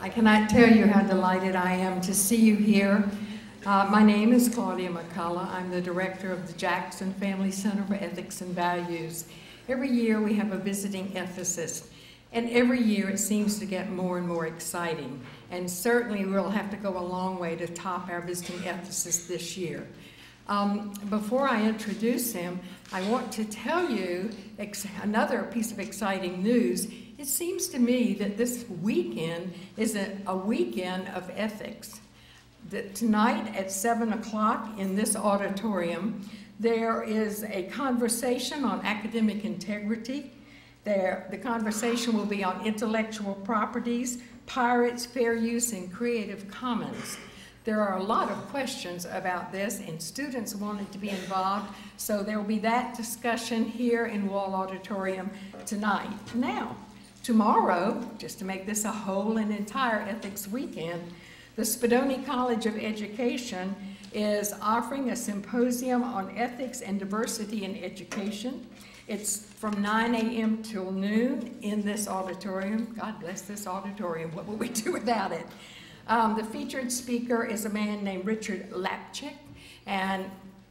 I cannot tell you how delighted I am to see you here. My name is Claudia McCullough. I'm the director of the Jackson Family Center for Ethics and Values. Every year we have a visiting ethicist, and every year it seems to get more and more exciting. And certainly we'll have to go a long way to top our visiting ethicist this year. Before I introduce him, I want to tell you another piece of exciting news. It seems to me that this weekend is a weekend of ethics. That tonight at 7 o'clock in this auditorium, there is a conversation on academic integrity. The conversation will be on intellectual properties, pirates, fair use, and Creative Commons. There are a lot of questions about this, and students wanted to be involved, so there will be that discussion here in Wall Auditorium tonight. Now, tomorrow, just to make this a whole and entire ethics weekend, the Spadoni College of Education is offering a symposium on ethics and diversity in education. It's from 9 a.m. till noon in this auditorium. God bless this auditorium. What would we do without it? The featured speaker is a man named Richard Lapchick, and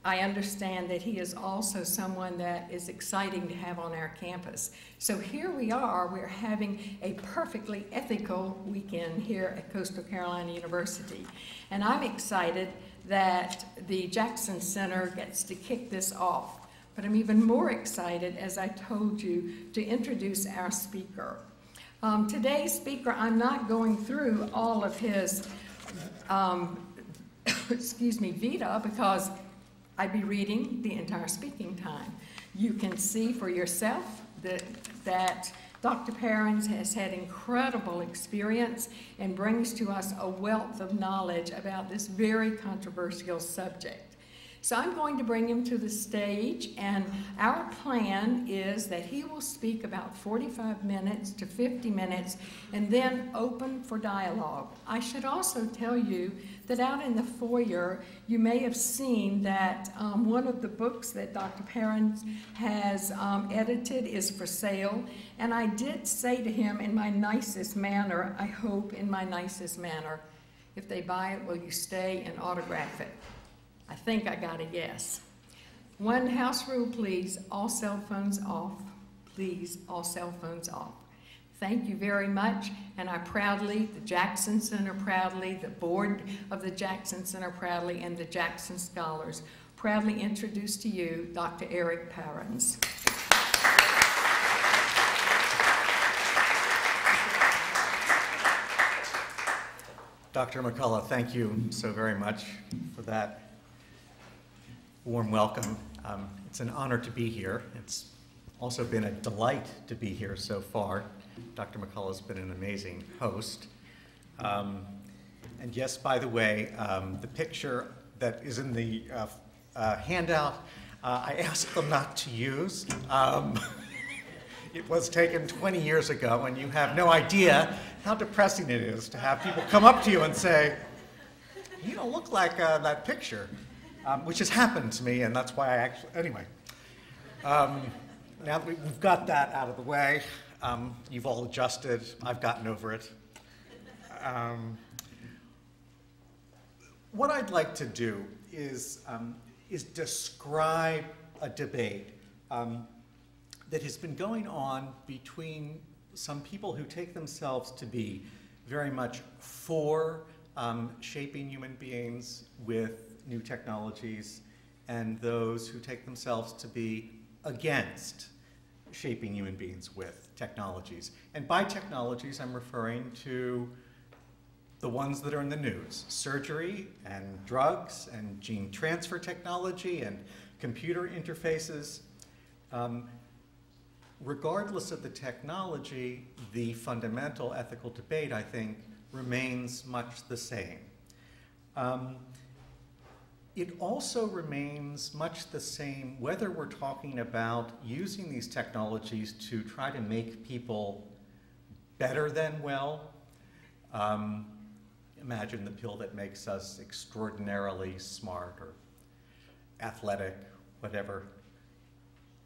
I understand that he is also someone that is exciting to have on our campus. So here we are, we're having a perfectly ethical weekend here at Coastal Carolina University. And I'm excited that the Jackson Center gets to kick this off. But I'm even more excited, as I told you, to introduce our speaker. Today's speaker, I'm not going through all of his, vita, because I'd be reading the entire speaking time. You can see for yourself that Dr. Parens has had incredible experience and brings to us a wealth of knowledge about this very controversial subject. So I'm going to bring him to the stage, and our plan is that he will speak about 45 minutes to 50 minutes and then open for dialogue. I should also tell you that out in the foyer, you may have seen that one of the books that Dr. Parens has edited is for sale, and I did say to him in my nicest manner, I hope in my nicest manner, if they buy it, will you stay and autograph it? I think I got a yes. One house rule, please, all cell phones off. Please, all cell phones off. Thank you very much, and I proudly, the Jackson Center proudly, the board of the Jackson Center proudly, and the Jackson Scholars proudly introduce to you Dr. Erik Parens. Dr. McCullough, thank you so very much for that warm welcome. It's an honor to be here. It's also been a delight to be here so far. Dr. McCullough has been an amazing host. And yes, by the way, the picture that is in the handout, I asked them not to use. It was taken 20 years ago, and you have no idea how depressing it is to have people come up to you and say, you don't look like that picture. Which has happened to me, and that's why I actually, anyway. Now that we've got that out of the way, you've all adjusted, I've gotten over it. What I'd like to do is describe a debate that has been going on between some people who take themselves to be very much for shaping human beings with new technologies, and those who take themselves to be against shaping human beings with technologies. And by technologies, I'm referring to the ones that are in the news: surgery and drugs and gene transfer technology and computer interfaces. Regardless of the technology, the fundamental ethical debate, I think, remains much the same. It also remains much the same whether we're talking about using these technologies to try to make people better than well. Imagine the pill that makes us extraordinarily smart or athletic, whatever.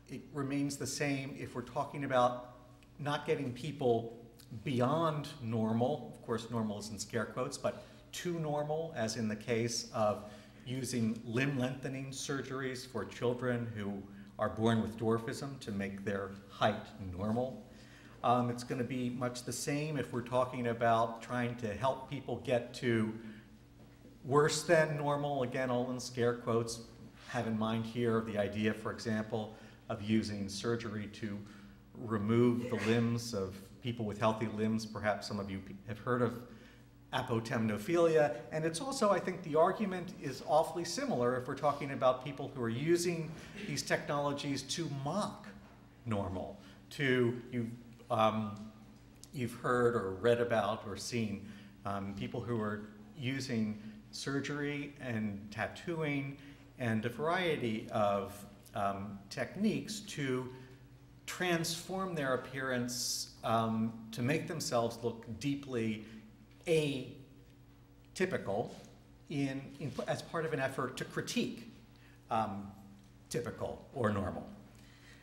It remains the same if we're talking about not getting people beyond normal. Of course, normal is in scare quotes, but too normal, as in the case of using limb lengthening surgeries for children who are born with dwarfism to make their height normal. It's going to be much the same if we're talking about trying to help people get to worse than normal, again, all in scare quotes. Have in mind here the idea, for example, of using surgery to remove the limbs of people with healthy limbs. Perhaps some of you have heard of apotemnophilia. And it's also, I think, the argument is awfully similar if we're talking about people who are using these technologies to mock normal, you've heard or read about or seen people who are using surgery and tattooing and a variety of techniques to transform their appearance to make themselves look deeply atypical as part of an effort to critique typical or normal.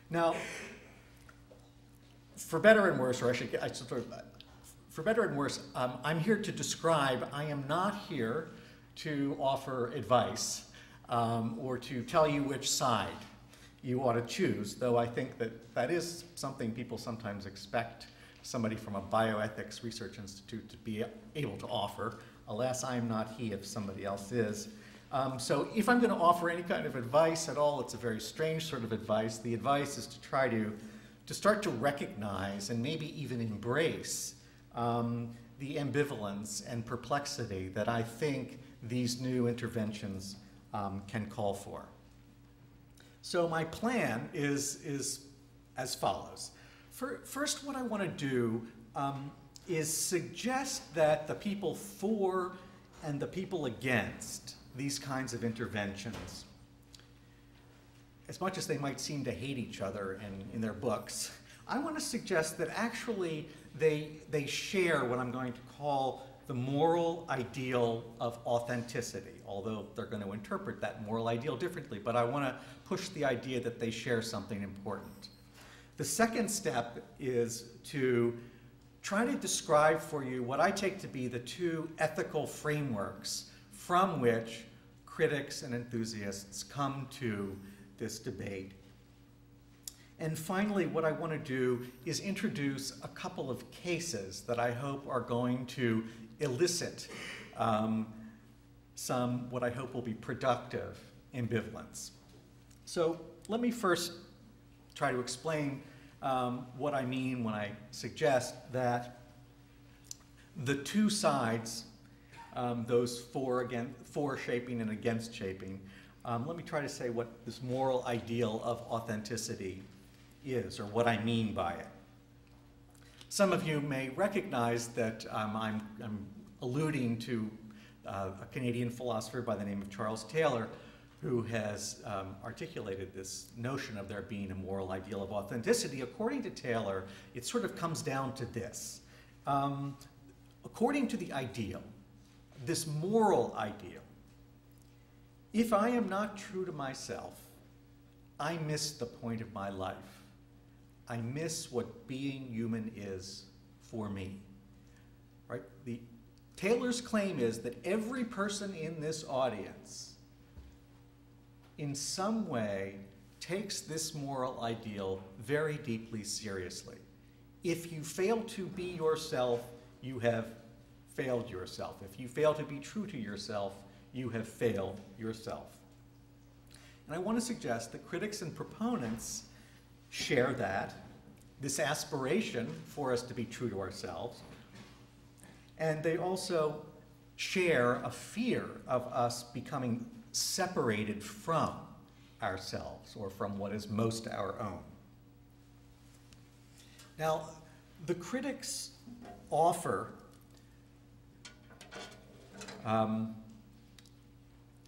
Now, for better and worse, or for better and worse, I'm here to describe. I am not here to offer advice or to tell you which side you ought to choose, though I think that is something people sometimes expect somebody from a bioethics research institute to be able to offer. Alas, I am not he if somebody else is. So if I'm going to offer any kind of advice at all, it's a very strange sort of advice. The advice is to try to start to recognize and maybe even embrace the ambivalence and perplexity that I think these new interventions can call for. So my plan is as follows. First, what I want to do is suggest that the people for and the people against these kinds of interventions, as much as they might seem to hate each other in their books, I want to suggest that actually they share what I'm going to call the moral ideal of authenticity, although they're going to interpret that moral ideal differently, but I want to push the idea that they share something important. The second step is to try to describe for you what I take to be the two ethical frameworks from which critics and enthusiasts come to this debate. And finally, what I want to do is introduce a couple of cases that I hope are going to elicit some, what I hope will be productive ambivalence. So let me first try to explain what I mean when I suggest that the two sides, those for shaping and against shaping, let me try to say what this moral ideal of authenticity is, or what I mean by it. Some of you may recognize that I'm alluding to a Canadian philosopher by the name of Charles Taylor, who has articulated this notion of there being a moral ideal of authenticity. According to Taylor, it sort of comes down to this. According to the ideal, this moral ideal, if I am not true to myself, I miss the point of my life. I miss what being human is for me. Right? Taylor's claim is that every person in this audience in some way takes this moral ideal very deeply seriously. If you fail to be yourself, you have failed yourself. If you fail to be true to yourself, you have failed yourself. And I want to suggest that critics and proponents share this aspiration for us to be true to ourselves, and they also share a fear of us becoming separated from ourselves or from what is most our own. Now, the critics offer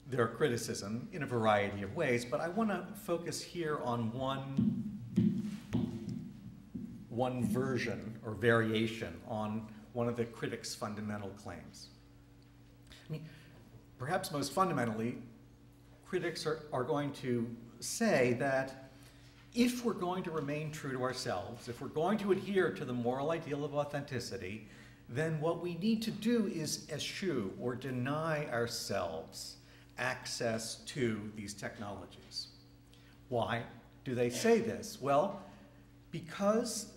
their criticism in a variety of ways, but I want to focus here on one version or variation on one of the critics' fundamental claims. I mean, perhaps most fundamentally, critics are going to say that if we're going to remain true to ourselves, if we're going to adhere to the moral ideal of authenticity, then what we need to do is eschew or deny ourselves access to these technologies. Why do they say this? Well, because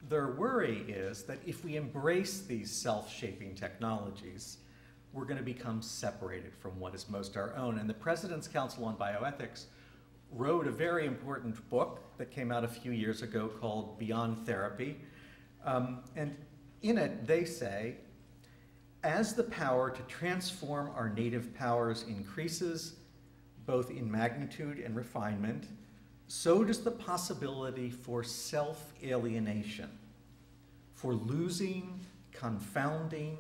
their worry is that if we embrace these self-shaping technologies, we're going to become separated from what is most our own. And the President's Council on Bioethics wrote a very important book that came out a few years ago called Beyond Therapy. And in it, they say, as the power to transform our native powers increases, both in magnitude and refinement, so does the possibility for self-alienation, for losing, confounding,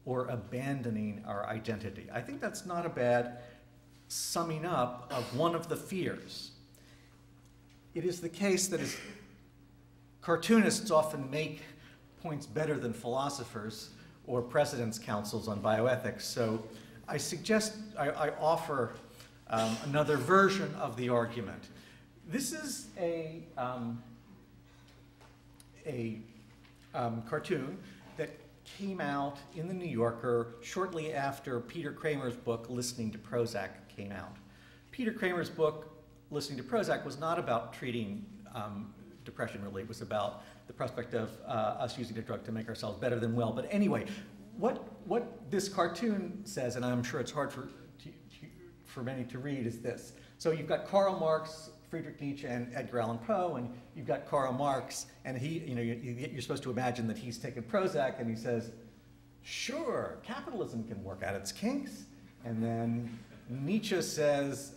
or abandoning our identity. I think that's not a bad summing up of one of the fears. It is the case that as cartoonists often make points better than philosophers or president's councils on bioethics, so I offer another version of the argument. This is a cartoon that came out in the New Yorker shortly after Peter Kramer's book, Listening to Prozac, came out. Peter Kramer's book, Listening to Prozac, was not about treating depression, really. It was about the prospect of us using a drug to make ourselves better than well. But anyway, what this cartoon says, and I'm sure it's hard for many to read, is this. So you've got Karl Marx, Friedrich Nietzsche, and Edgar Allan Poe, and you've got Karl Marx, and you're supposed to imagine that he's taken Prozac, and he says, sure, capitalism can work out its kinks. And then Nietzsche says,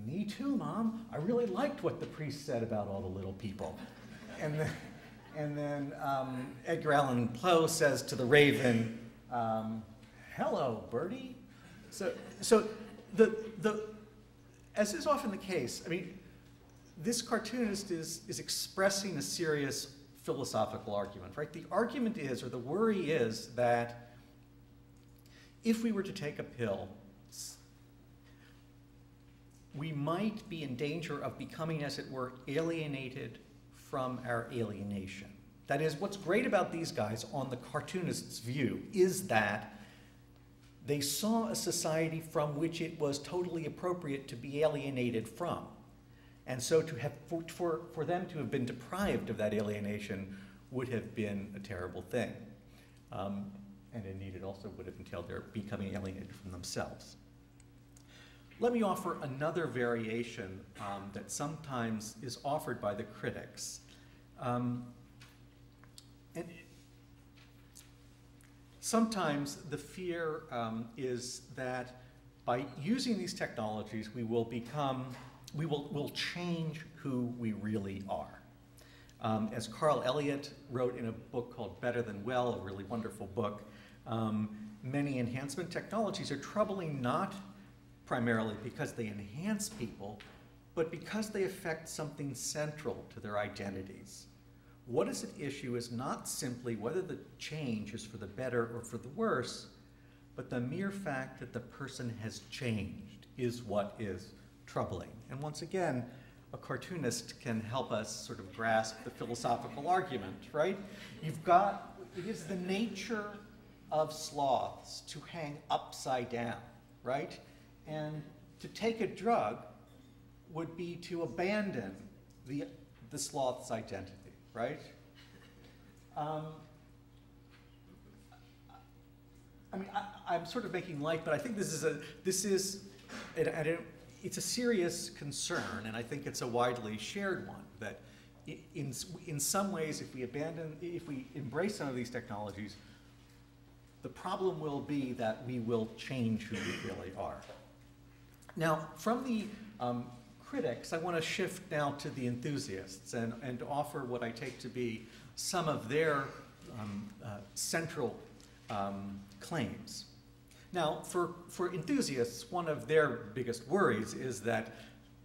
me too, Mom. I really liked what the priest said about all the little people. And then Edgar Allan Poe says to the raven, hello, birdie. So as is often the case, I mean, this cartoonist is expressing a serious philosophical argument, right? The argument is, or the worry is, that if we were to take a pill, we might be in danger of becoming, as it were, alienated from our alienation. That is, what's great about these guys, on the cartoonist's view, is that they saw a society from which it was totally appropriate to be alienated from. And so for them to have been deprived of that alienation would have been a terrible thing. And indeed, it also would have entailed their becoming alienated from themselves. Let me offer another variation that sometimes is offered by the critics. Sometimes the fear is that by using these technologies, we'll change who we really are. As Carl Elliott wrote in a book called Better Than Well, a really wonderful book, many enhancement technologies are troubling not primarily because they enhance people, but because they affect something central to their identities. What is at issue is not simply whether the change is for the better or for the worse, but the mere fact that the person has changed is what is troubling. And once again, a cartoonist can help us sort of grasp the philosophical argument, right? It is the nature of sloths to hang upside down, right? And to take a drug would be to abandon the sloth's identity. Right? I mean, I'm sort of making light, but I think it's a serious concern, and I think it's a widely shared one, that in some ways, if we embrace some of these technologies, the problem will be that we will change who we really are. Now, from the critics, I want to shift now to the enthusiasts and offer what I take to be some of their central claims. Now, for enthusiasts, one of their biggest worries is that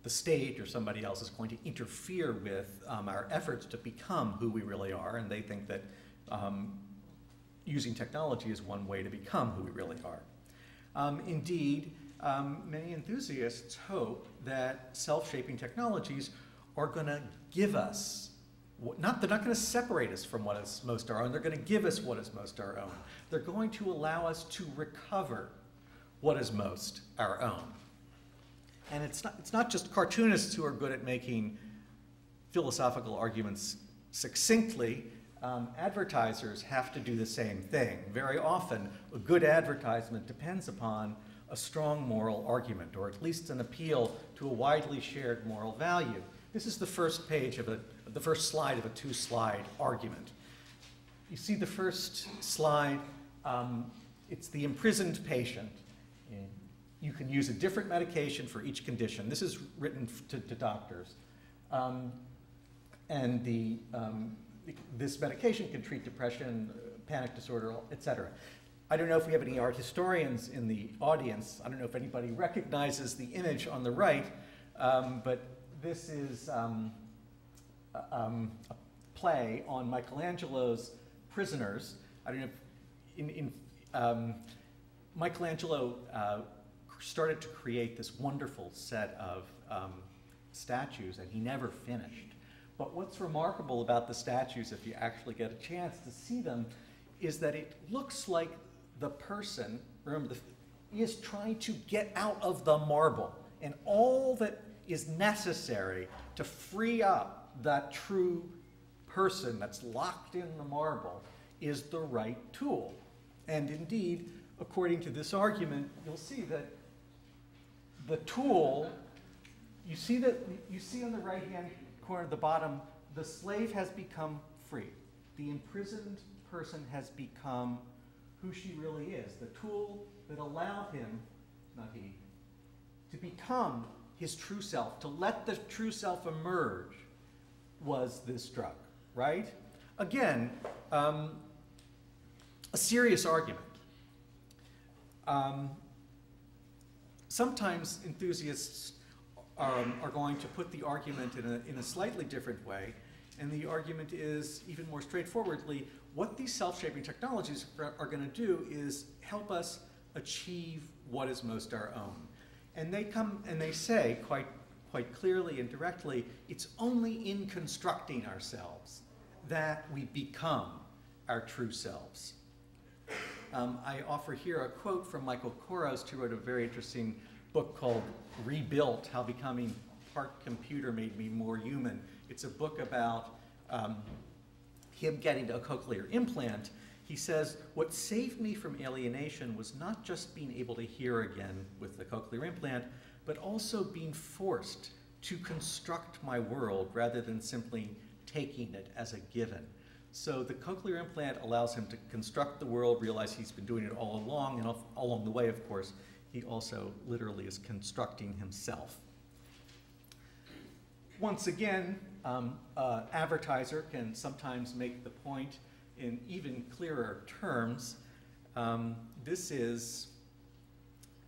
the state or somebody else is going to interfere with our efforts to become who we really are, and they think that using technology is one way to become who we really are. Indeed, many enthusiasts hope that self-shaping technologies are going to give us, they're not going to separate us from what is most our own, they're going to give us what is most our own. They're going to allow us to recover what is most our own. And it's not just cartoonists who are good at making philosophical arguments succinctly. Advertisers have to do the same thing. Very often, a good advertisement depends upon a strong moral argument, or at least an appeal to a widely shared moral value. This is the first page of the first slide of a two-slide argument. You see the first slide, it's the imprisoned patient. You can use a different medication for each condition. This is written to doctors. And this medication can treat depression, panic disorder, etc. I don't know if we have any art historians in the audience. I don't know if anybody recognizes the image on the right, but this is a play on Michelangelo's Prisoners. I don't know if Michelangelo started to create this wonderful set of statues, and he never finished. But what's remarkable about the statues, if you actually get a chance to see them, is that it looks like the person, remember, is trying to get out of the marble. And all that is necessary to free up that true person that's locked in the marble is the right tool. And indeed, according to this argument, you'll see that the tool, you see on the right-hand corner at the bottom, the slave has become free. The imprisoned person has become who she really is. The tool that allowed him, not he, to become his true self, to let the true self emerge, was this drug, right? Again, a serious argument. Sometimes enthusiasts are going to put the argument in a slightly different way, and the argument is, even more straightforwardly, what these self-shaping technologies are going to do is help us achieve what is most our own. And they come and they say quite clearly and directly, it's only in constructing ourselves that we become our true selves. I offer here a quote from Michael Koros, who wrote a very interesting book called Rebuilt, How Becoming Part Computer Made Me More Human. It's a book about him getting a cochlear implant. He says, what saved me from alienation was not just being able to hear again with the cochlear implant, but also being forced to construct my world rather than simply taking it as a given. So the cochlear implant allows him to construct the world, realize he's been doing it all along, and along the way, of course, he also literally is constructing himself. Once again, advertiser can sometimes make the point in even clearer terms. This is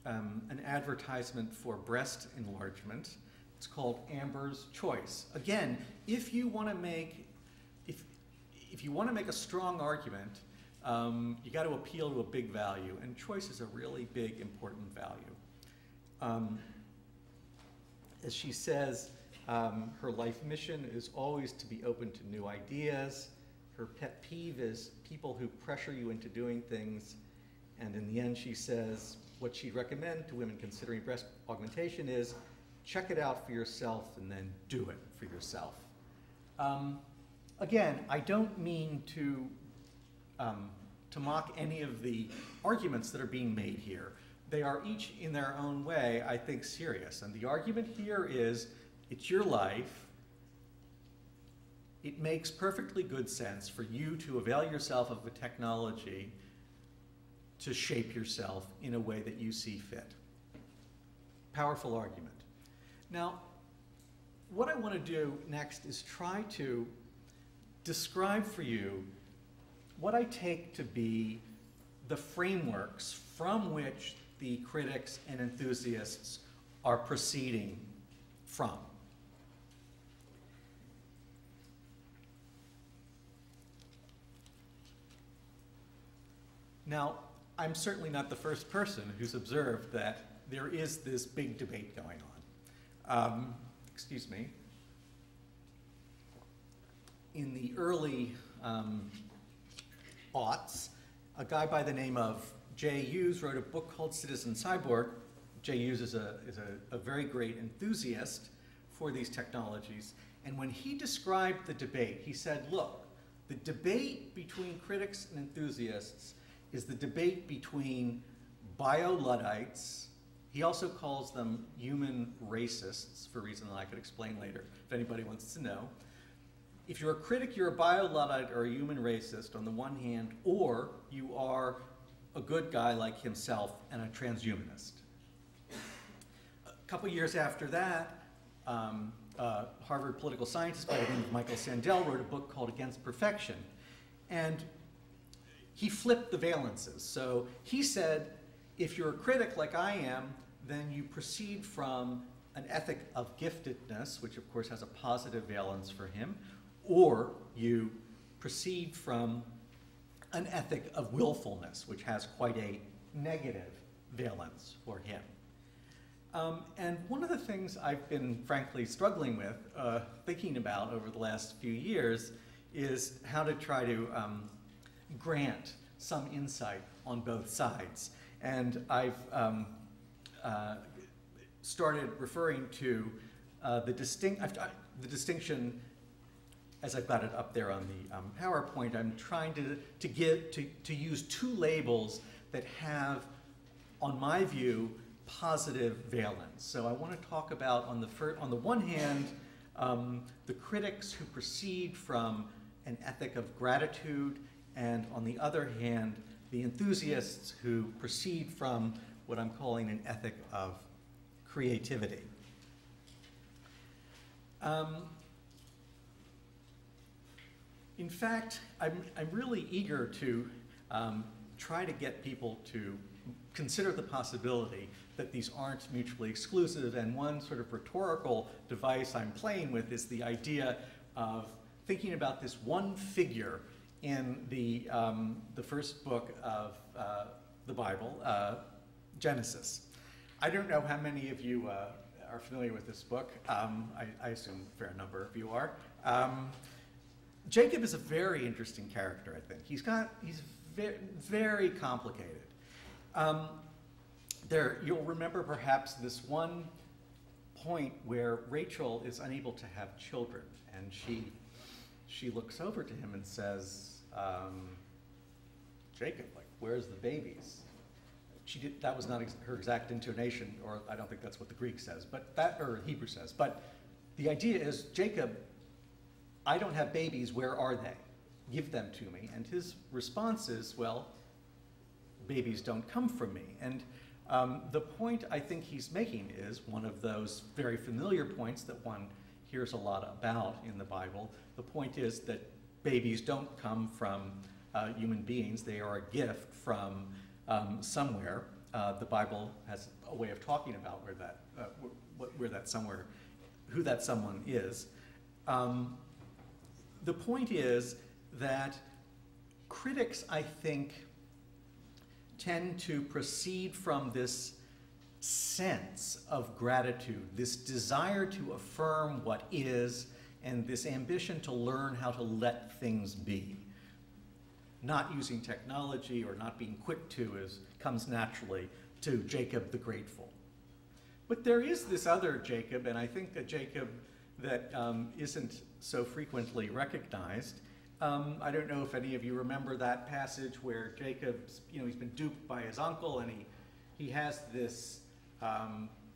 an advertisement for breast enlargement. It's called Amber's Choice. Again, if you want to make a strong argument, you got to appeal to a big value, and choice is a really big, important value. As she says, her life mission is always to be open to new ideas. Her pet peeve is people who pressure you into doing things. And in the end, she says, what she'd recommend to women considering breast augmentation is check it out for yourself and then do it for yourself. Again, I don't mean to mock any of the arguments that are being made here. They are each in their own way, I think, serious. And the argument here is, it's your life. It makes perfectly good sense for you to avail yourself of the technology to shape yourself in a way that you see fit. Powerful argument. Now, what I want to do next is try to describe for you what I take to be the frameworks from which the critics and enthusiasts are proceeding from. Now, I'm certainly not the first person who's observed that there is this big debate going on. Excuse me. In the early aughts, a guy by the name of Jay Hughes wrote a book called Citizen Cyborg. Jay Hughes is a very great enthusiast for these technologies. And when he described the debate, he said, look, the debate between critics and enthusiasts is the debate between bio-Luddites. He also calls them human racists, for a reason that I could explain later, if anybody wants to know. If you're a critic, you're a bio-Luddite or a human racist on the one hand, or you are a good guy like himself and a transhumanist. A couple years after that, Harvard political scientist by the name of Michael Sandel wrote a book called Against Perfection. And he flipped the valences. So he said, if you're a critic like I am, then you proceed from an ethic of giftedness, which of course has a positive valence for him, or you proceed from an ethic of willfulness, which has quite a negative valence for him. And one of the things I've been frankly struggling with, thinking about over the last few years, is how to try to grant some insight on both sides. And I've started referring to the distinction, as I've got it up there on the PowerPoint. I'm trying to use two labels that have, on my view, positive valence. So I want to talk about, on the one hand, the critics who proceed from an ethic of gratitude, and on the other hand, the enthusiasts who proceed from what I'm calling an ethic of creativity. In fact, I'm really eager to try to get people to consider the possibility that these aren't mutually exclusive, and one sort of rhetorical device I'm playing with is the idea of thinking about this one figure in the first book of the Bible, Genesis. I don't know how many of you are familiar with this book. I assume a fair number of you are. Jacob is a very interesting character, I think. He's very, very complicated. You'll remember perhaps this one point where Rachel is unable to have children, and she looks over to him and says, Jacob, like, where's the babies? That was not her exact intonation, or I don't think that's what the Greek says, or Hebrew says. But the idea is, Jacob, I don't have babies, where are they? Give them to me. And his response is, well, babies don't come from me. And the point I think he's making is one of those very familiar points that one hears a lot about in the Bible. The point is that babies don't come from human beings. They are a gift from somewhere. The Bible has a way of talking about where that somewhere, who that someone is. The point is that critics, I think, tend to proceed from this sense of gratitude, this desire to affirm what is, and this ambition to learn how to let things be. Not using technology or not being quick to comes naturally to Jacob the Grateful. But there is this other Jacob, and I think a Jacob that isn't so frequently recognized. I don't know if any of you remember that passage where Jacob's, he's been duped by his uncle, and he has this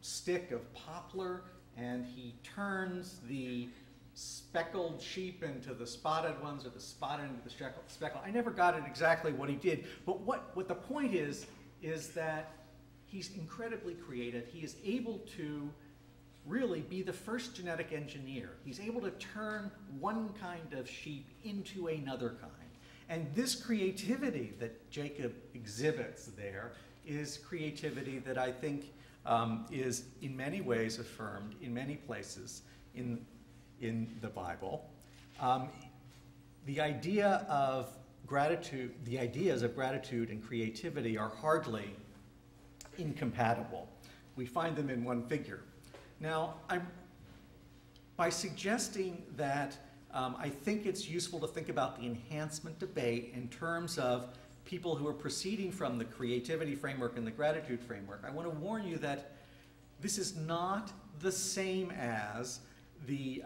stick of poplar, and he turns the speckled sheep into the spotted ones, or the spotted into the speckled. I never got it exactly what he did, but what the point is that he's incredibly creative. He is able to really be the first genetic engineer. He's able to turn one kind of sheep into another kind. And this creativity that Jacob exhibits there is creativity that I think is in many ways affirmed in many places in the Bible. The idea of gratitude, the ideas of gratitude and creativity are hardly incompatible. we find them in one figure. Now, by suggesting that I think it's useful to think about the enhancement debate in terms of people who are proceeding from the creativity framework and the gratitude framework, I want to warn you that this is not the same as the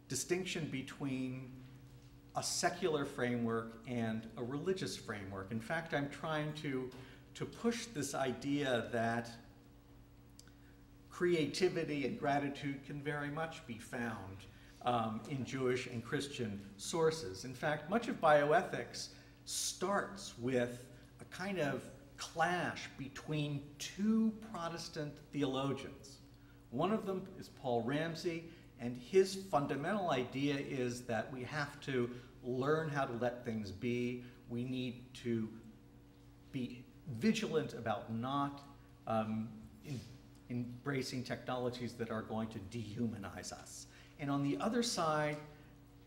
distinction between a secular framework and a religious framework. In fact, I'm trying to push this idea that creativity and gratitude can very much be found in Jewish and Christian sources. In fact, much of bioethics starts with a kind of clash between two Protestant theologians. One of them is Paul Ramsey, and his fundamental idea is that we have to learn how to let things be. We need to be vigilant about not embracing technologies that are going to dehumanize us. And on the other side,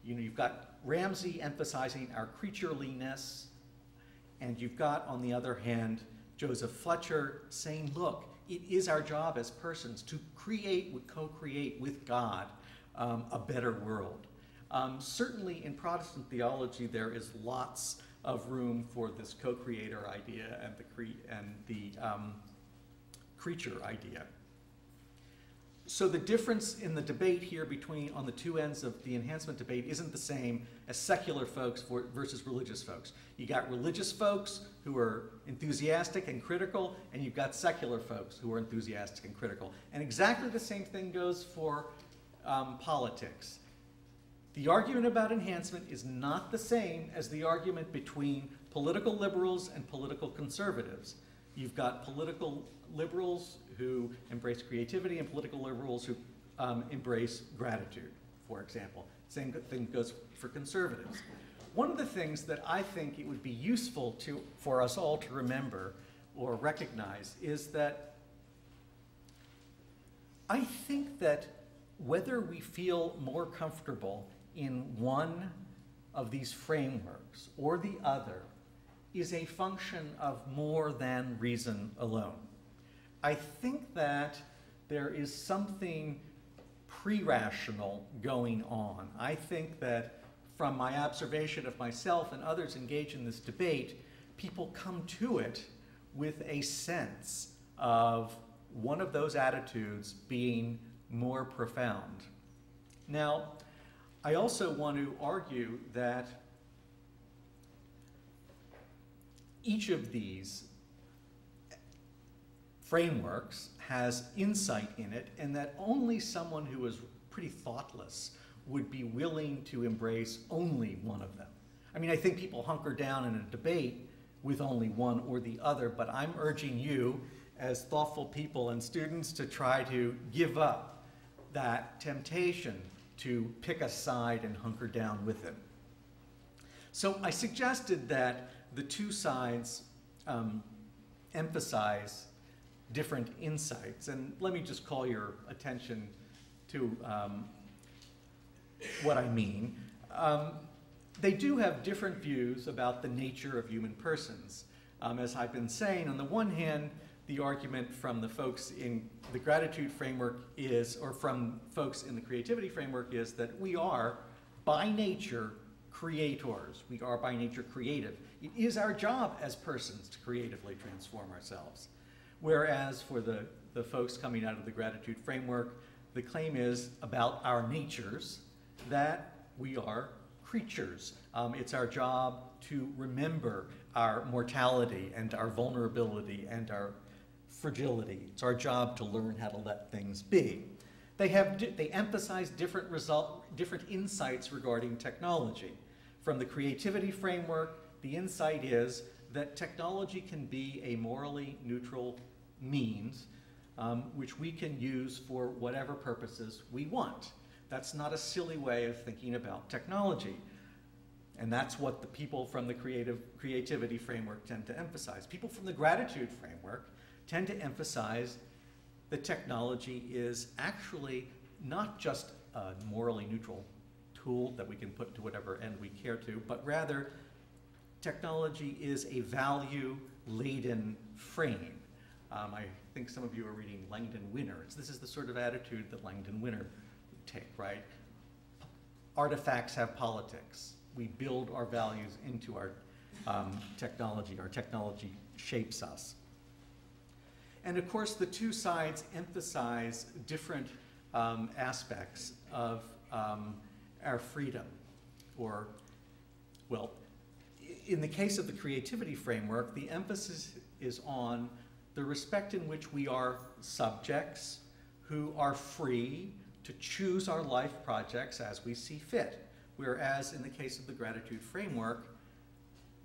you've got Ramsey emphasizing our creatureliness, and you've got, on the other hand, Joseph Fletcher saying, look, it is our job as persons to co-create with God a better world. Certainly in Protestant theology, there is lots of room for this co-creator idea and the creature idea. So the difference in the debate here on the two ends of the enhancement debate isn't the same as secular folks versus religious folks. You got religious folks who are enthusiastic and critical, and you've got secular folks who are enthusiastic and critical. And exactly the same thing goes for politics. The argument about enhancement is not the same as the argument between political liberals and political conservatives. You've got political liberals who embrace creativity and political liberals who embrace gratitude, for example. Same thing goes for conservatives. One of the things that I think it would be useful for us all to remember or recognize is that I think that whether we feel more comfortable in one of these frameworks or the other is a function of more than reason alone. I think that there is something pre-rational going on. I think that from my observation of myself and others engaged in this debate, people come to it with a sense of one of those attitudes being more profound. Now, I also want to argue that each of these frameworks has insight in it, and that only someone who is pretty thoughtless would be willing to embrace only one of them. I mean, I think people hunker down in a debate with only one or the other, but I'm urging you as thoughtful people and students to try to give up that temptation to pick a side and hunker down with it. So I suggested that the two sides emphasize different insights, and let me just call your attention to what I mean. They do have different views about the nature of human persons. As I've been saying, on the one hand, the argument from the folks in the gratitude framework is, or from folks in the creativity framework is that we are, by nature, creators. We are by nature creative. It is our job as persons to creatively transform ourselves. Whereas for the folks coming out of the gratitude framework, the claim is about our natures, that we are creatures. It's our job to remember our mortality and our vulnerability and our fragility. It's our job to learn how to let things be. They emphasize different insights regarding technology. From the creativity framework, the insight is that technology can be a morally neutral means which we can use for whatever purposes we want. That's not a silly way of thinking about technology. And that's what the people from the creativity framework tend to emphasize. People from the gratitude framework tend to emphasize that technology is actually not just a morally neutral tool that we can put to whatever end we care to, but rather technology is a value-laden frame. I think some of you are reading Langdon Winner. This is the sort of attitude that Langdon Winner would take, right? Artifacts have politics. We build our values into our technology. Our technology shapes us. And of course, the two sides emphasize different aspects of our freedom. Or, well, in the case of the creativity framework, the emphasis is on the respect in which we are subjects who are free to choose our life projects as we see fit. Whereas in the case of the gratitude framework,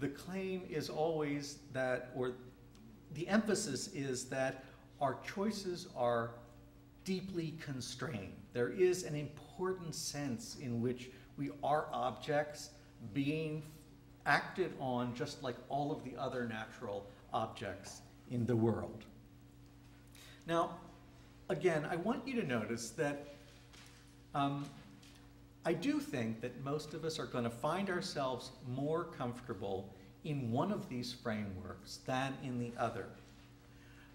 the claim is always that, or the emphasis is that our choices are deeply constrained. There is an important sense in which we are objects being acted on just like all of the other natural objects in the world. Now, again, I want you to notice that I do think that most of us are going to find ourselves more comfortable in one of these frameworks than in the other.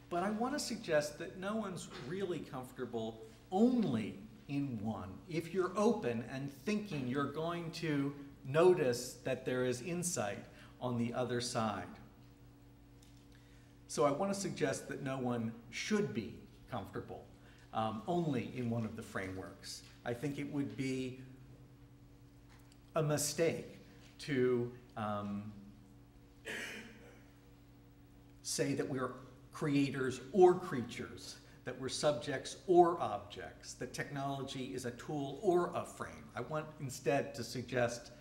But I want to suggest that no one's really comfortable only in one. If you're open and thinking, you're going to notice that there is insight on the other side. So I want to suggest that no one should be comfortable only in one of the frameworks. I think it would be a mistake to say that we're creators or creatures, that we're subjects or objects, that technology is a tool or a frame. I want instead to suggest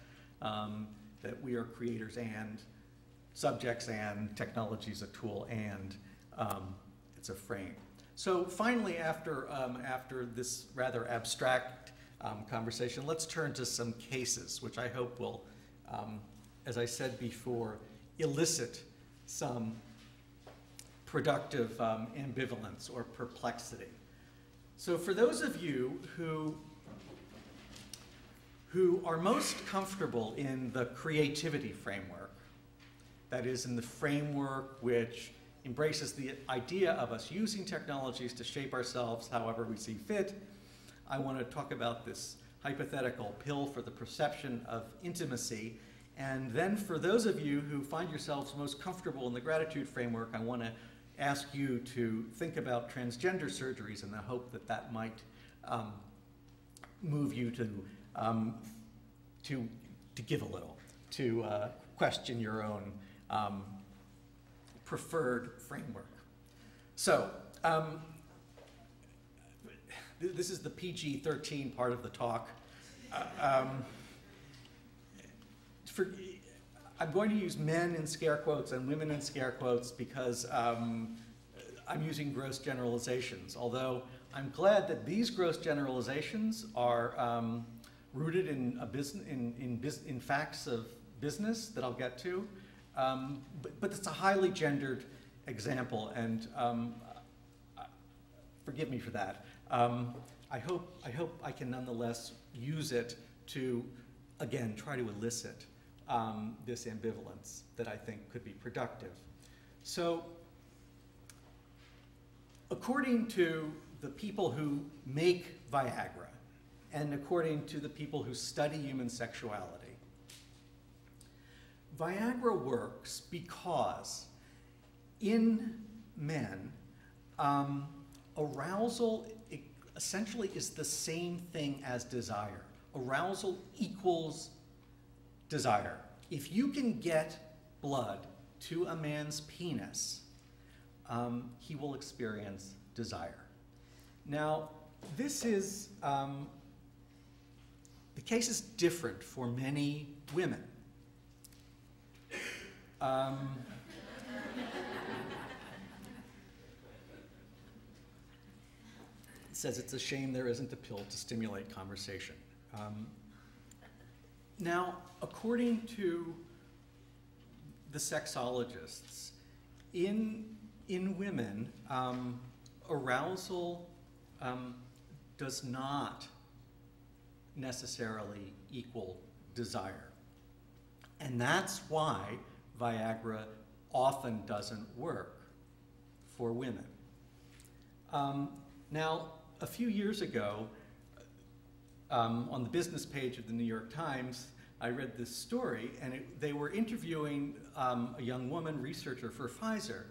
that we are creators and subjects and technology is a tool and it's a frame. So finally, after this rather abstract conversation, let's turn to some cases, which I hope will, as I said before, elicit some productive ambivalence or perplexity. So for those of you who are most comfortable in the creativity framework, that is, in the framework which embraces the idea of us using technologies to shape ourselves however we see fit, I want to talk about this hypothetical pill for the perception of intimacy. And then for those of you who find yourselves most comfortable in the gratitude framework, I want to ask you to think about transgender surgeries in the hope that that might move you to give a little, to question your own preferred framework. So this is the PG-13 part of the talk. I'm going to use men in scare quotes and women in scare quotes because I'm using gross generalizations, although I'm glad that these gross generalizations are rooted in in facts of business that I'll get to, but it's a highly gendered example, and forgive me for that. I hope I can nonetheless use it to, again, try to elicit this ambivalence that I think could be productive. So, according to the people who make Viagra, and according to the people who study human sexuality, Viagra works because in men, arousal essentially is the same thing as desire. Arousal equals desire. If you can get blood to a man's penis, he will experience desire. Now, this is, the case is different for many women. It says it's a shame there isn't a pill to stimulate conversation. Now, according to the sexologists, in women, arousal does not necessarily equal desire. And that's why Viagra often doesn't work for women. Now, a few years ago, on the business page of the New York Times, I read this story, and they were interviewing a young woman researcher for Pfizer.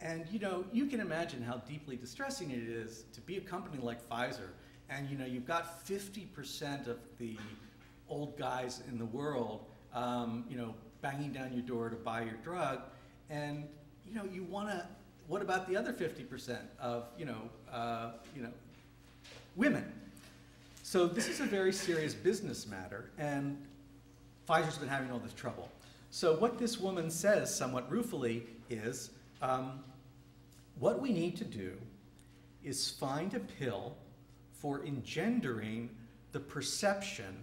And you can imagine how deeply distressing it is to be a company like Pfizer, and you've got 50% of the old guys in the world, banging down your door to buy your drug, and you want to. What about the other 50% of women? So this is a very serious business matter, and Pfizer's been having all this trouble. So what this woman says, somewhat ruefully, is what we need to do is find a pill for engendering the perception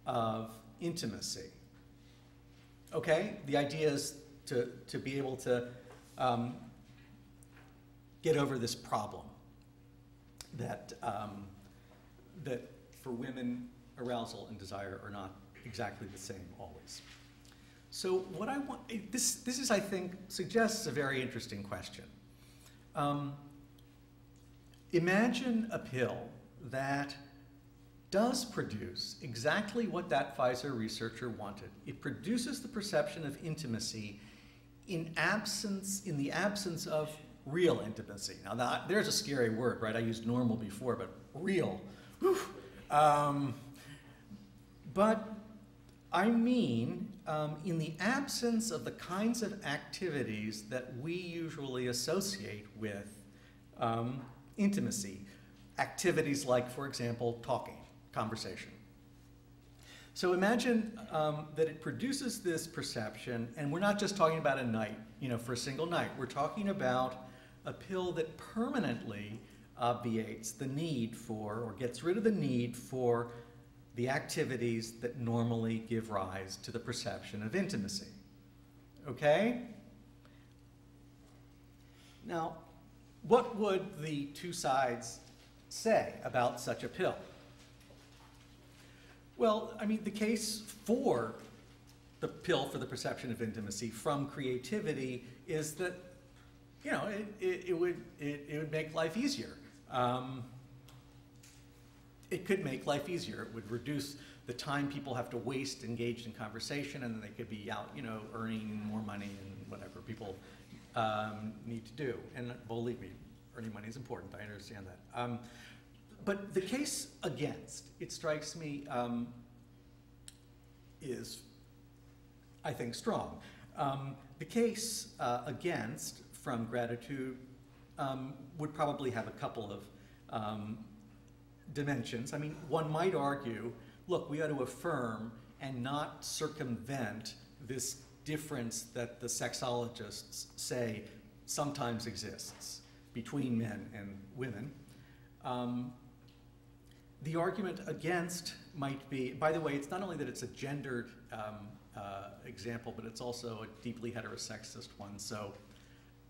of intimacy. Okay? The idea is to be able to get over this problem that for women, arousal and desire are not exactly the same always. So what I want, this is, I think, suggests a very interesting question. Imagine a pill that does produce exactly what that Pfizer researcher wanted. It produces the perception of intimacy in the absence of real intimacy. Now there's a scary word, right? I used normal before, but real. Whew. But I mean, in the absence of the kinds of activities that we usually associate with intimacy. Activities like, for example, talking, conversation. So imagine that it produces this perception, and we're not just talking about a night, for a single night. We're talking about a pill that permanently obviates the need for, or gets rid of the need for, the activities that normally give rise to the perception of intimacy. Okay? Now, what would the two sides say about such a pill? Well, I mean, the case for the pill for the perception of intimacy from creativity is that, it would make life easier. It could make life easier. It would reduce the time people have to waste engaged in conversation, and then they could be out, earning more money and whatever people need to do. And believe me, earning money is important. I understand that. But the case against, it strikes me, is, I think, strong. The case against from gratitude would probably have a couple of dimensions. I mean, one might argue, look, we ought to affirm and not circumvent this difference that the sexologists say sometimes exists between men and women. The argument against might be, by the way, it's not only that it's a gendered example, but it's also a deeply heterosexist one. So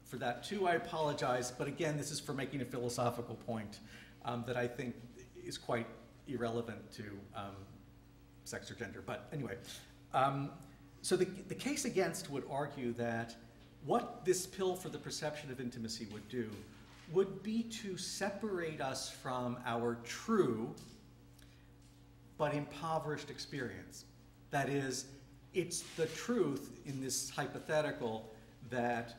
for that too, I apologize. But again, this is for making a philosophical point that I think is quite irrelevant to sex or gender. But anyway, so the case against would argue that what this pill for the perception of intimacy would do would be to separate us from our true but impoverished experience. That is, it's the truth in this hypothetical that,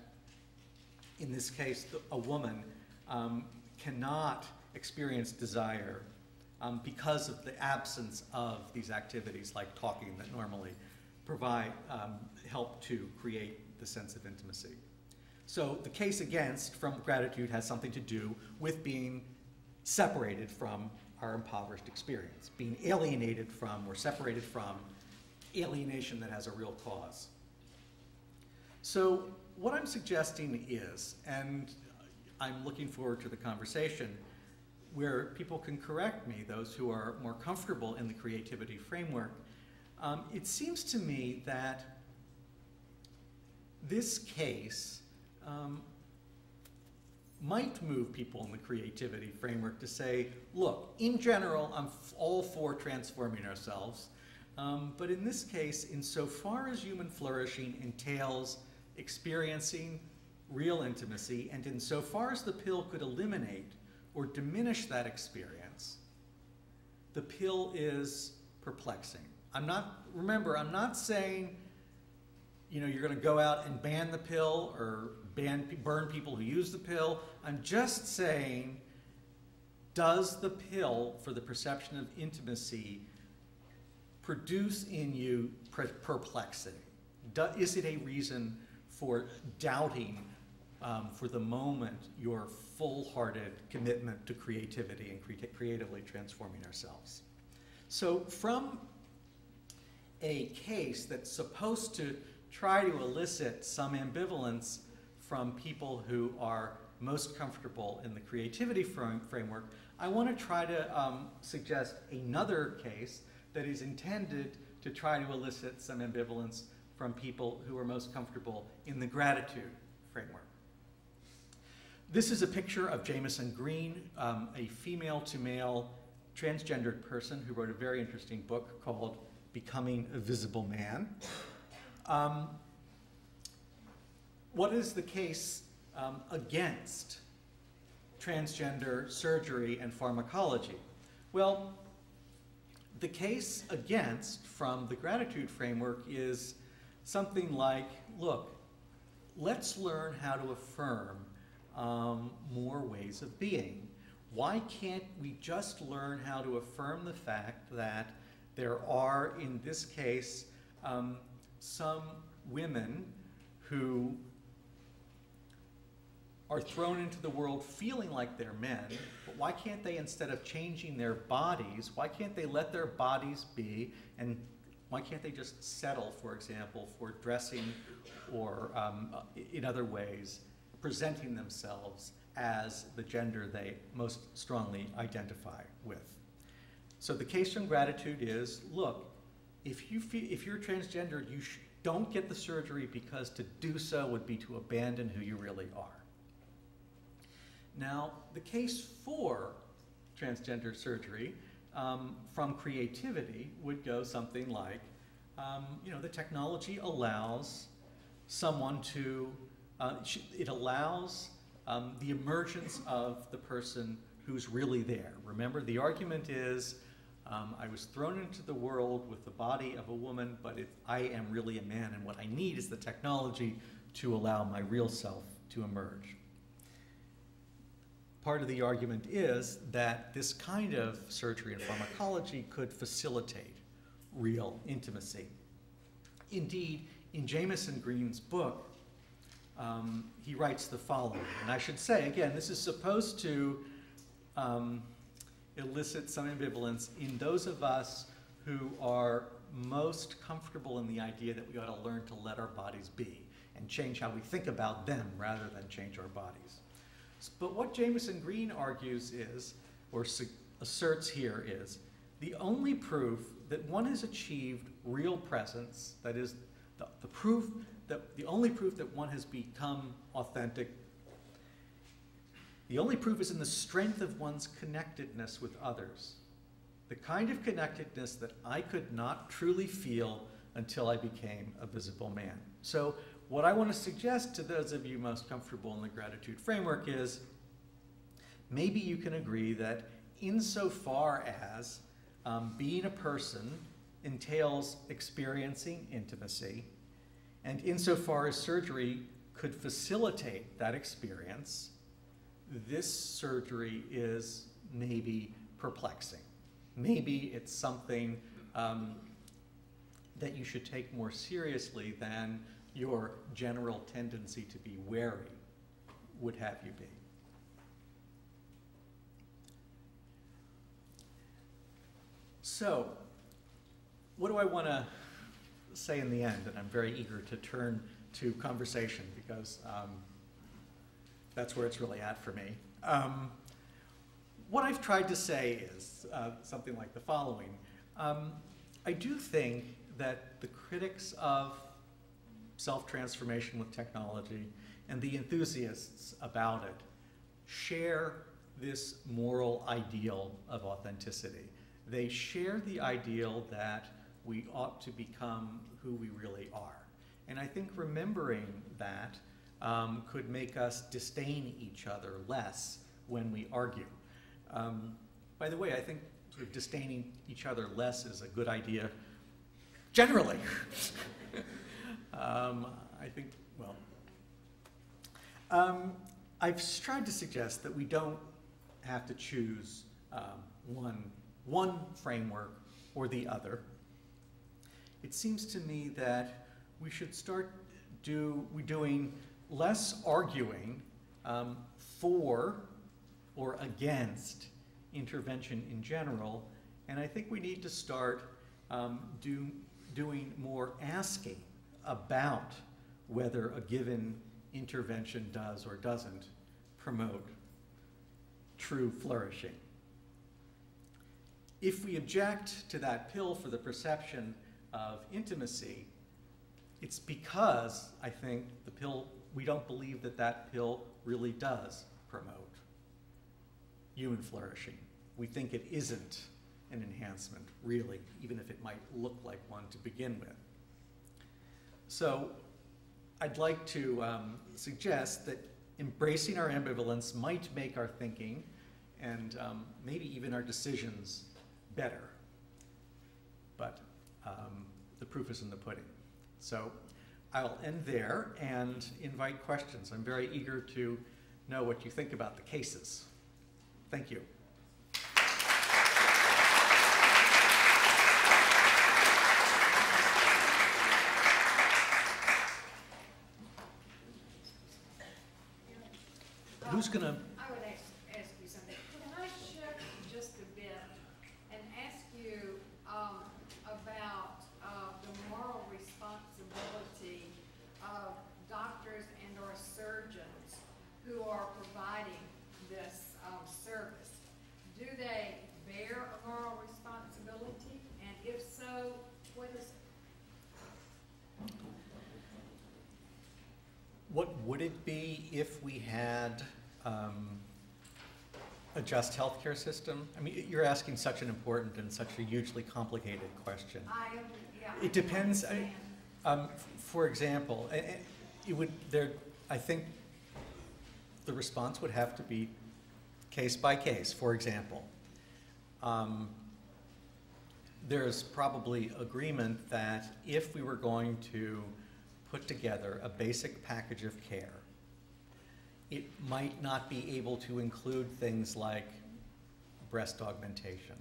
in this case, a woman cannot experience desire because of the absence of these activities like talking that normally provide help to create the sense of intimacy. So the case against from gratitude has something to do with being separated from our impoverished experience, being alienated from or separated from alienation that has a real cause. So what I'm suggesting is, and I'm looking forward to the conversation where people can correct me, those who are more comfortable in the creativity framework, it seems to me that this case might move people in the creativity framework to say, look, in general, I'm all for transforming ourselves, but in this case, insofar as human flourishing entails experiencing real intimacy, and insofar as the pill could eliminate or diminish that experience, the pill is perplexing. Remember, I'm not saying, you're going to go out and ban the pill or burn people who use the pill. I'm just saying, does the pill for the perception of intimacy produce in you perplexity? Is it a reason for doubting, for the moment, your full-hearted commitment to creativity and creatively transforming ourselves? So from a case that's supposed to try to elicit some ambivalence from people who are most comfortable in the creativity framework, I want to try to suggest another case that is intended to try to elicit some ambivalence from people who are most comfortable in the gratitude framework. This is a picture of Jameson Green, a female-to-male transgendered person who wrote a very interesting book called Becoming a Visible Man. What is the case against transgender surgery and pharmacology? Well, the case against from the gratitude framework is something like, look, let's learn how to affirm more ways of being. Why can't we just learn how to affirm the fact that there are, in this case, some women who are thrown into the world feeling like they're men, but why can't they, instead of changing their bodies, why can't they let their bodies be, and why can't they just settle, for example, for dressing or in other ways presenting themselves as the gender they most strongly identify with? So the case from gratitude is, look, if you're transgender, you don't get the surgery because to do so would be to abandon who you really are. Now, the case for transgender surgery from creativity would go something like, the technology allows someone to, it allows the emergence of the person who's really there. Remember, the argument is, I was thrown into the world with the body of a woman, but I am really a man, and what I need is the technology to allow my real self to emerge. Part of the argument is that this kind of surgery and pharmacology could facilitate real intimacy. Indeed, in Jameson Green's book, he writes the following, and I should say, again, this is supposed to elicit some ambivalence in those of us who are most comfortable in the idea that we ought to learn to let our bodies be and change how we think about them rather than change our bodies. But what Jameson Green argues is, or asserts here is, the only proof that one has achieved real presence, that is, the only proof that one has become authentic, the only proof is in the strength of one's connectedness with others. The kind of connectedness that I could not truly feel until I became a visible man. So what I want to suggest to those of you most comfortable in the gratitude framework is, maybe you can agree that insofar as being a person entails experiencing intimacy, and insofar as surgery could facilitate that experience, this surgery is maybe perplexing. Maybe it's something that you should take more seriously than your general tendency to be wary would have you be. So, what do I want to say in the end? And I'm very eager to turn to conversation because that's where it's really at for me. What I've tried to say is something like the following. I do think that the critics of self-transformation with technology and the enthusiasts about it share this moral ideal of authenticity. They share the ideal that we ought to become who we really are. And I think remembering that could make us disdain each other less when we argue. By the way, I think sort of disdaining each other less is a good idea generally. I think, well, I've tried to suggest that we don't have to choose one framework or the other. It seems to me that we should start doing less arguing for or against intervention in general, and I think we need to start doing more asking about whether a given intervention does or doesn't promote true flourishing. If we object to that pill for the perception of intimacy, it's because, I think, the pill, we don't believe that that pill really does promote human flourishing. We think it isn't an enhancement, really, even if it might look like one to begin with. So I'd like to suggest that embracing our ambivalence might make our thinking and maybe even our decisions better. But the proof is in the pudding. So I'll end there and invite questions. I'm very eager to know what you think about the cases. Thank you. Who's going to? I would ask you something. Can I shift just a bit and ask you about the moral responsibility of doctors and or surgeons who are providing this service? Do they bear a moral responsibility? And if so, what is it? What would it be if we had a just healthcare system? I mean, you're asking such an important and such a hugely complicated question. It depends. For example, I think the response would have to be case by case. For example, there's probably agreement that if we were going to put together a basic package of care, it might not be able to include things like breast augmentation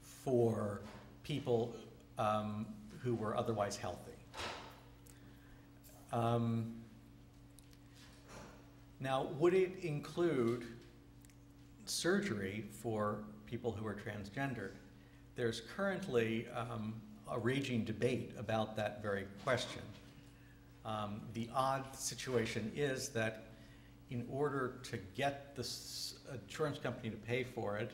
for people who were otherwise healthy. Now, would it include surgery for people who are transgendered? There's currently a raging debate about that very question. The odd situation is that in order to get the insurance company to pay for it,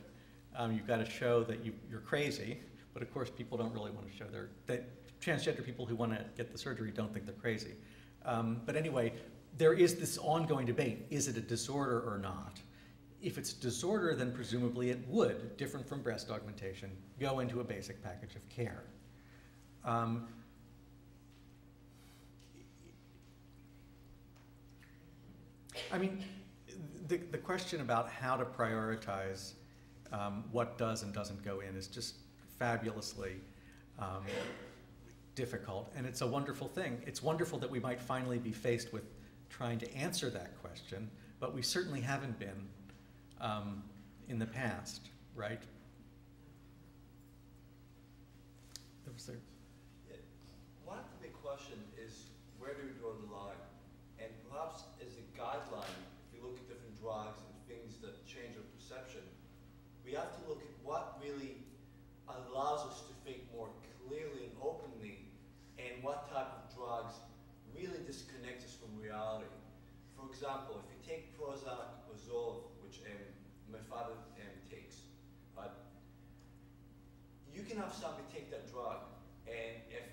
you've got to show that you're crazy, but of course people don't really want to show that transgender people who want to get the surgery don't think they're crazy. But anyway, there is this ongoing debate. Is it a disorder or not? If it's a disorder, then presumably it would, different from breast augmentation, go into a basic package of care. I mean, the question about how to prioritize what does and doesn't go in is just fabulously difficult, and it's a wonderful thing. It's wonderful that we might finally be faced with trying to answer that question, but we certainly haven't been in the past, right? One of the big question is, where do we draw the line? And perhaps as a guideline, if we look at different drugs and things that change our perception, we have to look at what really allows us to think more clearly and openly, and what type of drugs really disconnect us from reality. For example, if you take prozac or Zoloft, which my father takes, you can have somebody take that drug, and if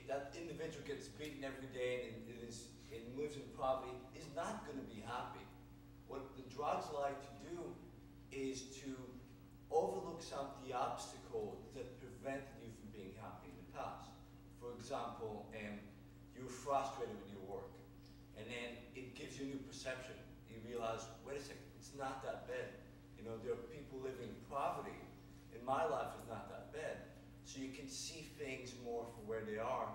that individual gets beaten every day and lives in poverty, is not going to be happy. What the drugs like to do is to overlook some of the obstacles that prevented you from being happy in the past. For example, you were frustrated with your work, and then perception. You realize, wait a second, it's not that bad. You know, there are people living in poverty, and my life is not that bad. So you can see things more for where they are,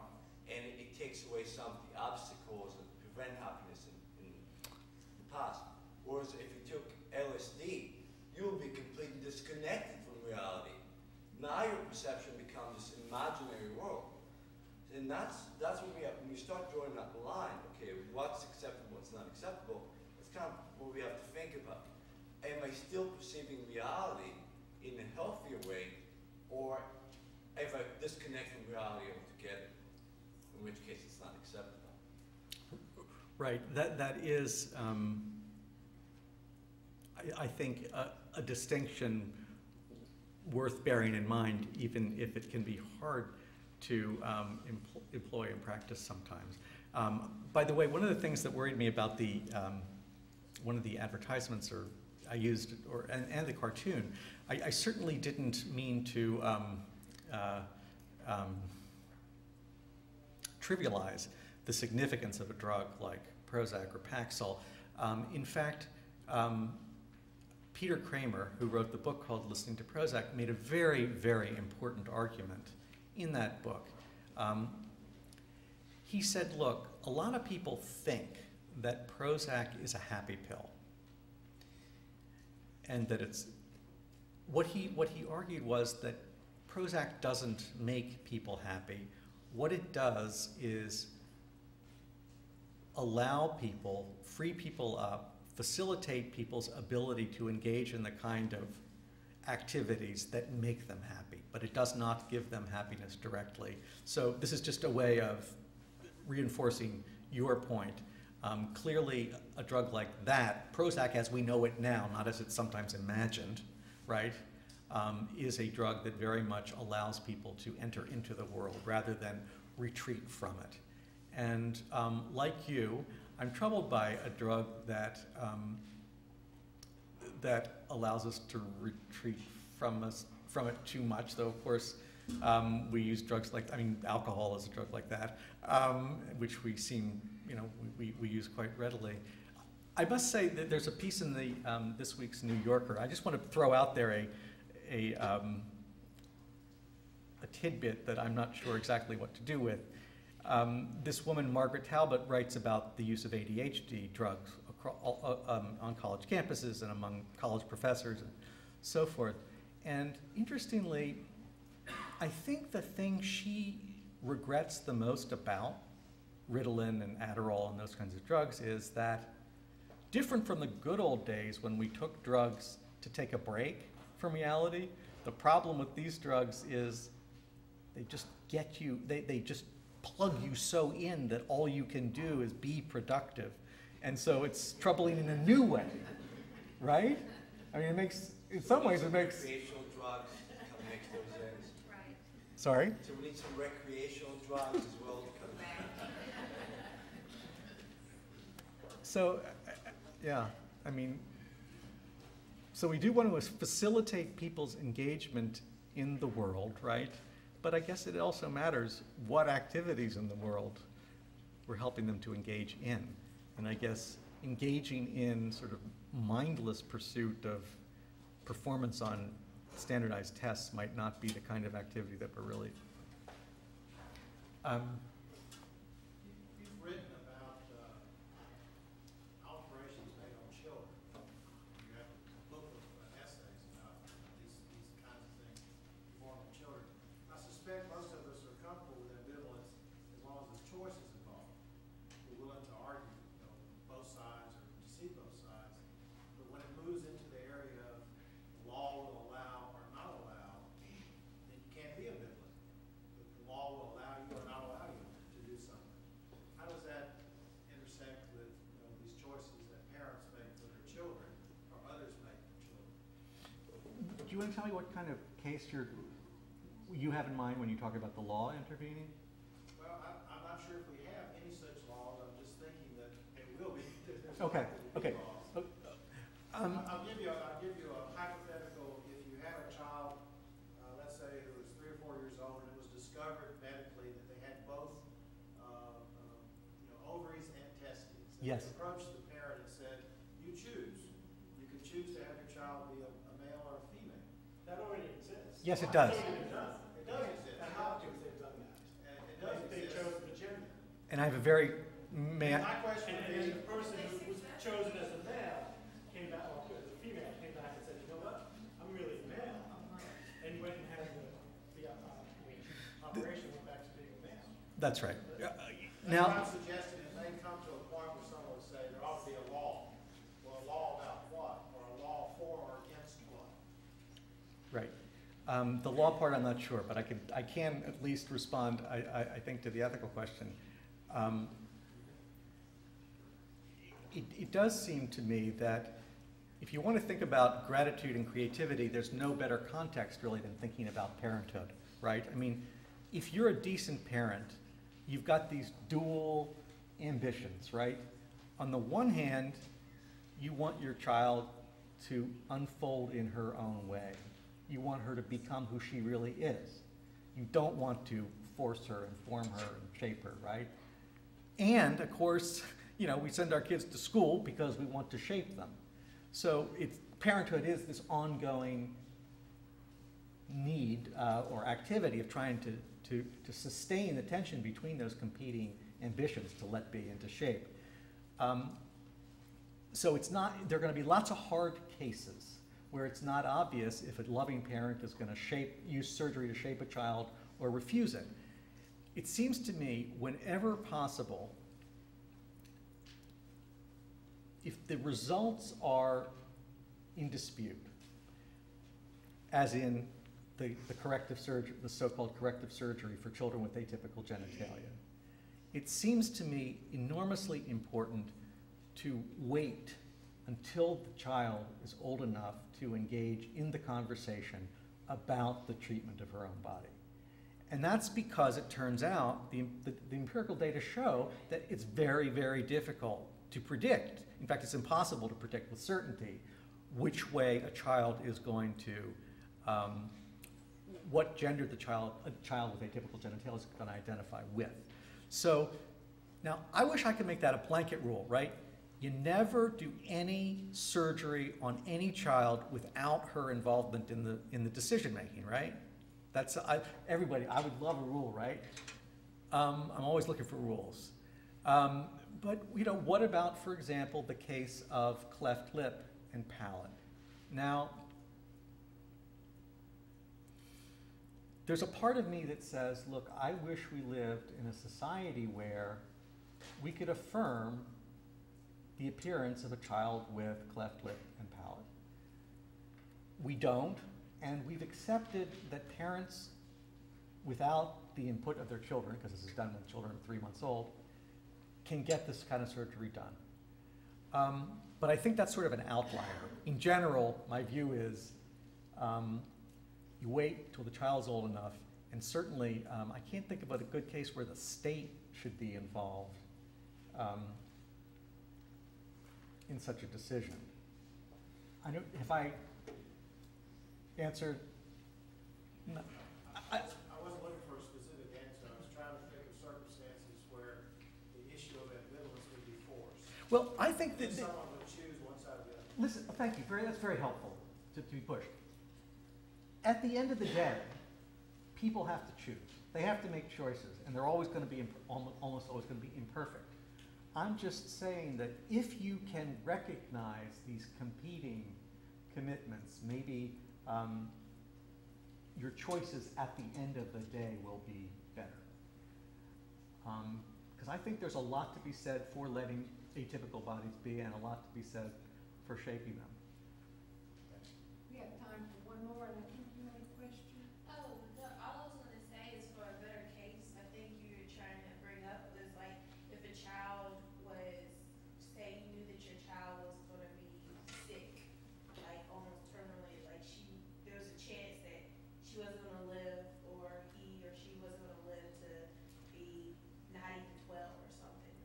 and it takes away some of the obstacles that prevent happiness in the past. Whereas if you took LSD, you will be completely disconnected from reality. Now your perception becomes this imaginary world. And that's what we have, when we start drawing that line, okay, what's acceptable, what's not acceptable, that's kind of what we have to think about. Am I still perceiving reality in a healthier way, or if I disconnect from reality altogether, in which case it's not acceptable? Right, that is, I think, a distinction worth bearing in mind, even if it can be hard to employ in practice sometimes. By the way, one of the things that worried me about the one of the advertisements I used, and the cartoon, I certainly didn't mean to trivialize the significance of a drug like Prozac or Paxil. In fact, Peter Kramer, who wrote the book called Listening to Prozac, made a very, very important argument in that book. He said, look, a lot of people think that Prozac is a happy pill. And that it's, what he argued was that Prozac doesn't make people happy. What it does is allow people, free people up, facilitate people's ability to engage in the kind of activities that make them happy, but it does not give them happiness directly. So this is just a way of reinforcing your point. Clearly, a drug like that, Prozac as we know it now, not as it's sometimes imagined, right, is a drug that very much allows people to enter into the world rather than retreat from it. And like you, I'm troubled by a drug that that allows us to retreat from it too much, though of course we use drugs like, alcohol is a drug like that, which we seem, we use quite readily. I must say that there's a piece in the this week's New Yorker. I just want to throw out there a tidbit that I'm not sure exactly what to do with. This woman, Margaret Talbot, writes about the use of ADHD drugs on college campuses and among college professors and so forth. And interestingly, I think the thing she regrets the most about Ritalin and Adderall and those kinds of drugs is that, different from the good old days when we took drugs to take a break from reality, the problem with these drugs is they just get you, they just plug you so in that all you can do is be productive. And so it's troubling in a new way, right? It makes, in some ways it makes... Recreational drugs come next to those ends. Right. Sorry? So we need some recreational drugs as well to come back. So, yeah, so we do want to facilitate people's engagement in the world, right? But I guess it also matters what activities in the world we're helping them to engage in. And I guess engaging in sort of mindless pursuit of performance on standardized tests might not be the kind of activity that we're really... You've written about alterations made on children. You have a book of essays about these kinds of things performed on children. I suspect most of us are comfortable with ambivalence as long as there's choices involved. We're willing to argue, both sides or to see both sides. But when it moves into the area of the law will allow or not allow, then you can't be ambivalent. The law will allow you or not allow you to do something. How does that intersect with these choices that parents make for their children or others make for children? Do you want to tell me what kind of case you have in mind when you talk about the law intervening? Well, I'm not sure if we have any such laws. I'm just thinking that it will be. Okay. Laws. I'll give you a hypothetical. If you had a child, let's say who was 3 or 4 years old, and it was discovered medically that they had both ovaries and testes. And Yes. you approach the parent and said, you choose. You can choose to have your child be a male or a female. That already exists. Yes, it does. It does. It does exist. And how do they've done that? And it does exist. They chose the gender. And I have a very My question would be, the person who was chosen as a male came back, or as a female, came back and said, you know what, I'm really a male. And went and had the operation went back to being a male. That's right. That's Now, what I'm suggesting. It may come to a point where someone would say there ought to be a law. Well, a law about what? Or a law for or against what? right. The law part, I'm not sure, but I can at least respond, I think, to the ethical question. It does seem to me that if you want to think about gratitude and creativity, there's no better context really than thinking about parenthood, right? I mean, if you're a decent parent, you've got these dual ambitions, right? On the one hand, you want your child to unfold in her own way. You want her to become who she really is. You don't want to force her and form her and shape her, right? And of course, you know, we send our kids to school because we want to shape them. So parenthood is this ongoing need or activity of trying to sustain the tension between those competing ambitions to let be and to shape. So it's not, there are going to be lots of hard cases where it's not obvious if a loving parent is going to use surgery to shape a child or refuse it. It seems to me, whenever possible, if the results are in dispute, as in the corrective surgery, the so-called corrective surgery for children with atypical genitalia, it seems to me enormously important to wait until the child is old enough to engage in the conversation about the treatment of her own body. And that's because it turns out the empirical data show that it's very, very difficult to predict. In fact, it's impossible to predict with certainty which way a child is going to, what gender a child with atypical genitalia is going to identify with. So now, I wish I could make that a blanket rule, right? You never do any surgery on any child without her involvement in the decision making, right? That's everybody. I would love a rule, right? I'm always looking for rules. But you know, what about, for example, the case of cleft lip and palate? Now, there's a part of me that says, look, I wish we lived in a society where we could affirm the appearance of a child with cleft lip and palate. We don't, and we've accepted that parents, without the input of their children, because this is done when children are 3 months old, can get this kind of surgery done. But I think that's sort of an outlier. In general, my view is you wait till the child's old enough, and certainly I can't think of a good case where the state should be involved in such a decision. Have I answered? No. I wasn't looking for a specific answer. I was trying to think of circumstances where the issue of ambivalence would be forced. Well, I think that someone would choose one side or the other. Listen, thank you. That's very helpful to be pushed. At the end of the day, people have to choose. They have to make choices, and they're always going to be almost always going to be imperfect. I'm just saying that if you can recognize these competing commitments, maybe your choices at the end of the day will be better. Because I think there's a lot to be said for letting atypical bodies be, and a lot to be said for shaping them. We have time for one more, and I think you had a question. Oh, no, all I was going to say is for a better case, I think you were trying to bring up was like if a child was, say you knew that your child was going to be sick, like almost terminally, like there was a chance that she wasn't going to live, or he or she wasn't going to live to be not even 12 or something.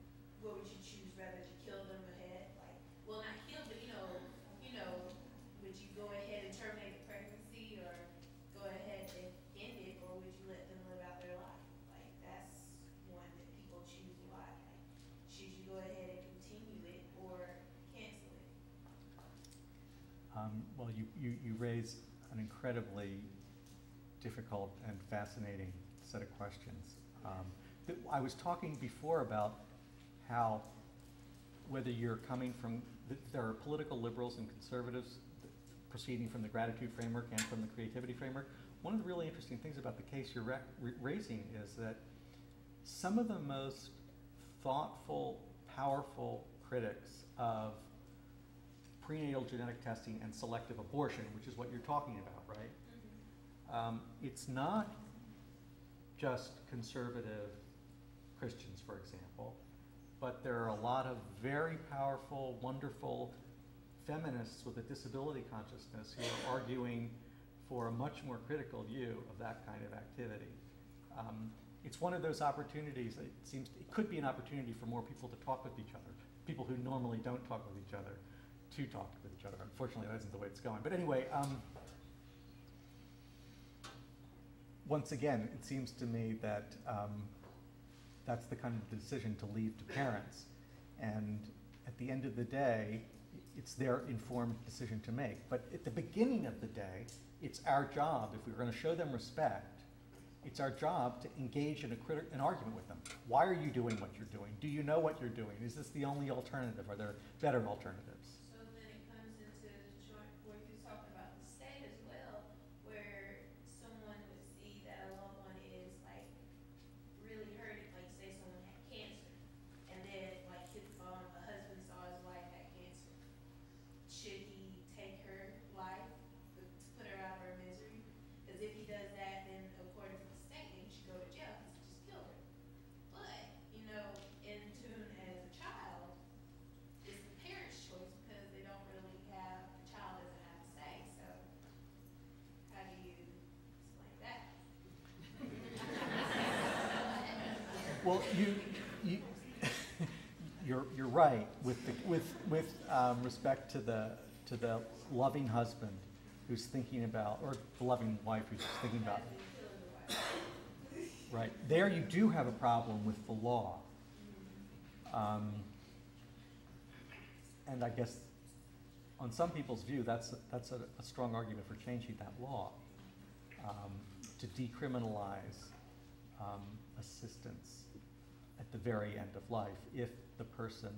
What would you choose, rather to kill them ahead? Like, well, not kill, but would you go ahead and terminate the pregnancy, or go ahead and end it, or would you let them live out their life? Like, that's one that people choose a lot. Like, should you go ahead and continue it, or can't Well, you raise an incredibly difficult and fascinating set of questions. I was talking before about how whether you're coming from, there are political liberals and conservatives proceeding from the gratitude framework and from the creativity framework. One of the really interesting things about the case you're raising is that some of the most thoughtful, powerful critics of prenatal genetic testing and selective abortion, which is what you're talking about, right? It's not just conservative Christians, for example, but there are a lot of very powerful, wonderful feminists with a disability consciousness who are arguing for a much more critical view of that kind of activity. It's one of those opportunities, it could be an opportunity for more people to talk with each other, people who normally don't talk with each other, to talk with each other. Unfortunately, that isn't the way it's going. But anyway, once again, it seems to me that that's the kind of decision to leave to parents. And at the end of the day, it's their informed decision to make. But at the beginning of the day, it's our job, if we're going to show them respect, it's our job to engage in an argument with them. Why are you doing what you're doing? Do you know what you're doing? Is this the only alternative? Are there better alternatives? So then it comes into the joint where you're talking about the state as well, where someone would see that a loved one is like really hurting, like say someone had cancer, and then like a husband saw his wife had cancer. Should he take her life to put her out of her misery? Because if he does that, then according to the state, then he should go to jail because he just killed her. But, you know, in tune as a child, it's the parent's choice because they don't really have, the child doesn't have a say. So how do you explain that? Well, you're right with respect to the loving husband who's thinking about, or the loving wife who's thinking about. Right there, you do have a problem with the law, and I guess on some people's view, that's a strong argument for changing that law to decriminalize assistance at the very end of life if the person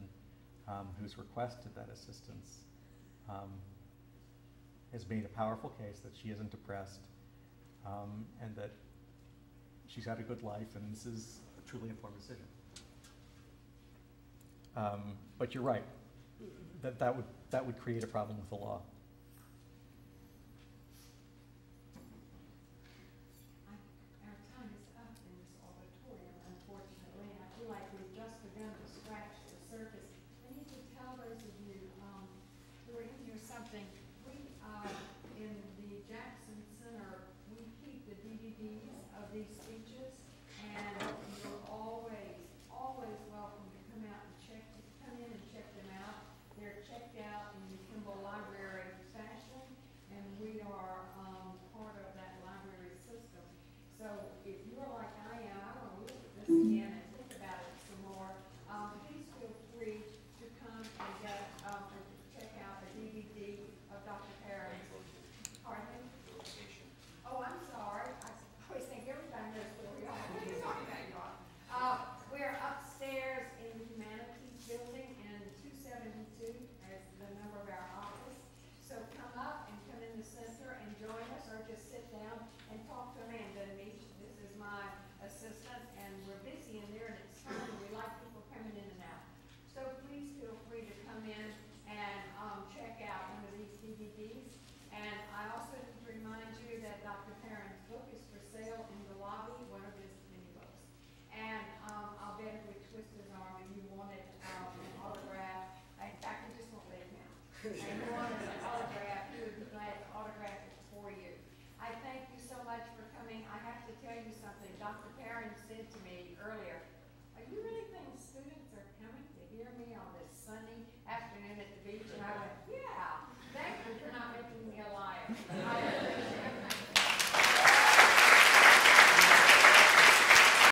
who's requested that assistance has made a powerful case that she isn't depressed and that she's had a good life and this is a truly informed decision. But you're right, that would create a problem with the law.